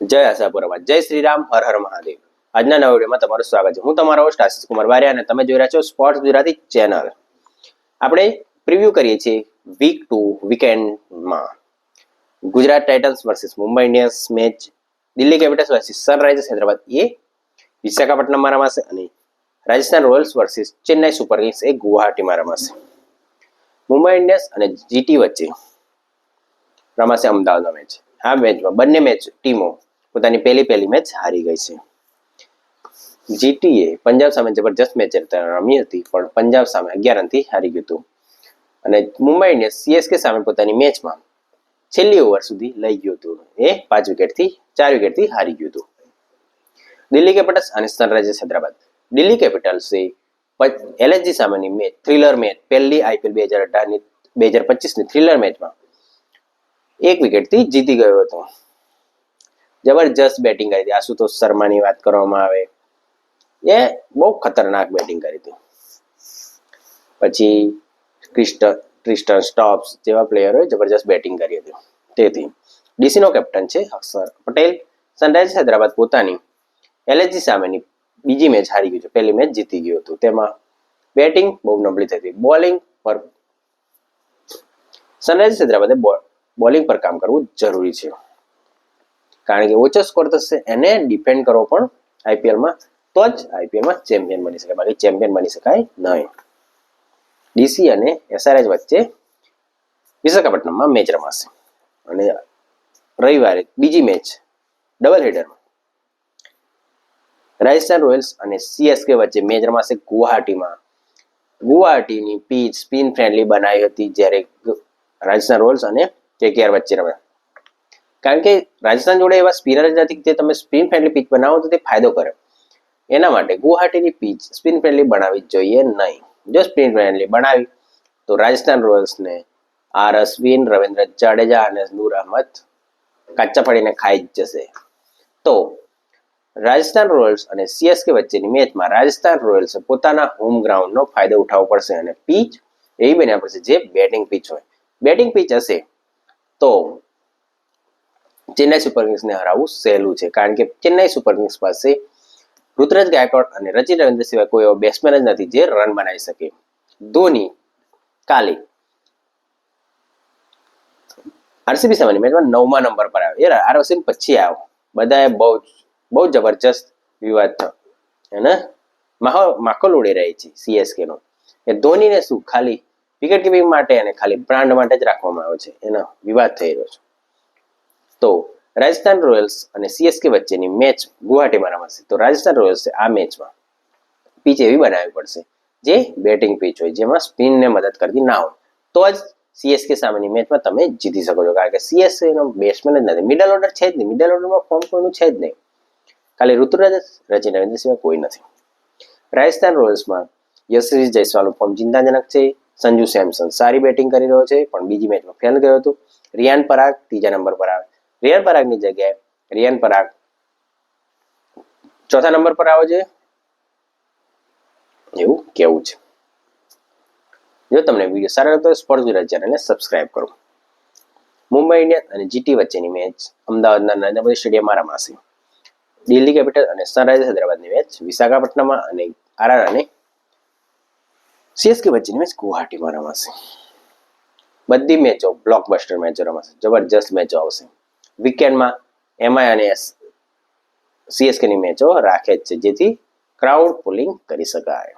જય આશાપુરામાં જય શ્રી રામ હર હર મહાદેવ. આજના નવા વિડીયોમાં તમારું સ્વાગત છે. હું તમારો હોસ્ટ આશીષ કુમાર વારિયા અને તમે જોઈ રહ્યા છો સ્પોર્ટ્સ ગુજરાતી ચેનલ. આપણે પ્રિવ્યુ કરીએ છીએ વીક 2 વીકેન્ડમાં Gujarat Titans versus Mumbai Indians match, Delhi Capitals versus Sunrisers Hyderabad એ વિશાખાપટ્ટનમમાં રમાશે અને Rajasthan Royals versus Chennai Super Kings એ ગુવાહાટીમાં રમાશે. મુંબઈ ઇન્ડિયન્સ અને જીટી વચ્ચે રમાશે અમદાવાદમાં મેચ. આ મેચમાં બંને ટીમો પોતાની પહેલી મેચ હારી ગઈ છે. જીટીએ પંજાબ સામે જબરજસ્ત મેચ રમી હતી, પણ પંજાબ સામે 11 રનથી હારી ગયું હતું અને મુંબઈ ઇન્ડિયન્સ સીએસકે સામે પોતાની મેચમાં છેલ્લી ઓવર સુધી લઈ ગયું હતું. એ 4 વિકેટથી હારી ગયું હતું. દિલ્હી કેપિટલ્સ અને સનરાઇઝર્સ હૈદરાબાદ. દિલ્હી કેપિટલ્સે એલએસજી સામેની મેચ થ્રિલર મેચ, પહેલી આઈપીએલ 2018-2025ની થ્રિલર મેચમાં 1 વિકેટથી જીતી ગયો હતો. જબરજસ્ત બેટિંગ કરી હતી. આશુતોષ શર્માની વાત કરવામાં આવે, એ બહુ ખતરનાક બેટિંગ કરી હતી. પછી ક્રિસ્ટન સ્ટોપ્સ જેવા પ્લેયરોએ જબરજસ્ત બેટિંગ કરી હતી. તેથી ડીસીનો કેપ્ટન છે અક્ષર પટેલ. સનરાઇઝર્સ હૈદરાબાદ પોતાની એલએસજી સામેની બીજી મેચ હારી ગયું છે, પહેલી મેચ જીતી ગયું હતું. તેમાં બેટિંગ બહુ નબળી થઈ હતી. બોલિંગ પર સનરાઇઝર્સ હૈદરાબાદે બોલિંગ પર કામ કરવું જરૂરી છે, કારણ કે ઓછો સ્કોર થશે. એને ડિફેન્ડ કરવો પણ આઈપીએલમાં, તો જ આઈપીએલમાં ચેમ્પિયન બની શકાય, બાકી ચેમ્પિયન બની શકાય નહીં. ડીસી અને એસઆરએચ વચ્ચે વિશાખાપટ્ટનમમાં મેચ રમાશે અને રવિવારે બીજી મેચ ડબલ હેડરમાં રાજસ્થાન રોયલ્સ અને સીએસકે વચ્ચે મેચ રમાશે ગુવાહાટીમાં. ગુવાહાટીની પીચ સ્પિન ફ્રેન્ડલી બનાવી હતી જ્યારે રાજસ્થાન રોયલ્સ અને કેકેઆર વચ્ચે રમ્યા, કારણ કે રાજસ્થાન જોડે એવા સ્પિનર જ નથી કે તમે સ્પિન ફ્રેન્ડલી પીચ બનાવો તો તે ફાયદો કરે. એના માટે ગુવાહાટીની પીચ સ્પિન ફ્રેન્ડલી બનાવવી જોઈએ નહીં. જો સ્પિન ફ્રેન્ડલી બનાવી તો રાજસ્થાન રોયલ્સને આર અશ્વિન, રવિન્દ્ર જાડેજા અને નૂર અહમદ કાચા પડીને ખાઈ જ જશે. તો રાજસ્થાન રોયલ્સ અને સીએસકે વચ્ચેની મેચમાં રાજસ્થાન રોયલ્સે પોતાના હોમ ગ્રાઉન્ડનો ફાયદો ઉઠાવવો પડશે અને પીચ એવી બનવા પડશે જે બેટિંગ પીચ હોય. બેટિંગ પીચ હશે તો ચેન્નાઈ સુપર કિંગ્સને હરાવવું સહેલું છે, કારણ કે ચેન્નાઈ સુપર કિંગ્સ પાસે ઋતુરાજ ગાયકવાડ અને રચિન રવિન્દ્ર સિવાય કોઈ એવો બેટ્સમેન જ નથી જે રન બનાવી શકે. ધોની કાલે આરસીબી સામેની મેચમાં 9મા નંબર પર આવ્યો. યાર આરસીબી પછી આવ્યો. બધાએ બહુ જબરજસ્ત વિવાદ થયો અને માખોલ ઉડી રહી છે સીએસકે નો. એ ધોનીને શું ખાલી વિકેટ કીપિંગ માટે અને ખાલી બ્રાન્ડ માટે જ રાખવામાં આવ્યો છે, એનો વિવાદ થઈ રહ્યો છે. તો રાજસ્થાન રોયલ્સ અને સીએસકે વચ્ચેની મેચ ગુવાહાટીમાં રમાશે. તો રાજસ્થાન રોયલ્સે આ મેચમાં પીચ એવી બનાવવી પડશે જે બેટિંગ પીચ હોય, જેમાં સ્પિનને મદદ કરતી ના હોય, તો જ સીએસકે સામેની મેચમાં તમે જીતી શકો છો. કારણ કે સીએસકે નો બેટ્સમેન જ નથી, મિડલ ઓર્ડર છે જ નહીં. મિડલ ઓર્ડરમાં ફોર્મ કોઈનું છે જ નહીં, ખાલી ઋતુરાજ, રચિન રવિન્દ્ર સિવાય કોઈ નથી. રાજસ્થાન રોયલ્સમાં યશસ્વી જયસ્વાલનું ફોર્મ ચિંતાજનક છે. સંજુ સેમસન સારી બેટિંગ કરી રહ્યો છે, પણ બીજી મેચમાં ફેલ ગયો હતો. રિયાન પરાગ 3જા નંબર પર આવે. રિયાન પરાગની જગ્યાએ રિયાન પરાગ 4થા નંબર પર આવે છે એવું કેવું છે. જો તમને વિડીયો સારો લાગતો હોય સ્પોર્ટ્સ ગુજરાત ચેનલને સબસ્ક્રાઇબ કરો. મુંબઈ ઇન્ડિયન્સ અને જીટી વચ્ચેની મેચ અમદાવાદના નરેન્દ્ર મોદી સ્ટેડિયમમાં રમાશે. દિલ્હી કેપિટલ અને સનરાઇઝર્સ હૈદરાબાદની મેચ વિશાખાપટ્ટનમમાં અને આરઆર અને સીએસકે વચ્ચેની મેચ ગુવાહાટીમાં રમાશે. બધી મેચો બ્લોકબસ્ટર મેચો રમાશે, જબરજસ્ત મેચો આવશે. વીકેન્ડમાં એમઆઈ અને સીએસકેની મેચો રાખે જ છે, જેથી ક્રાઉડ પુલિંગ કરી શકાય.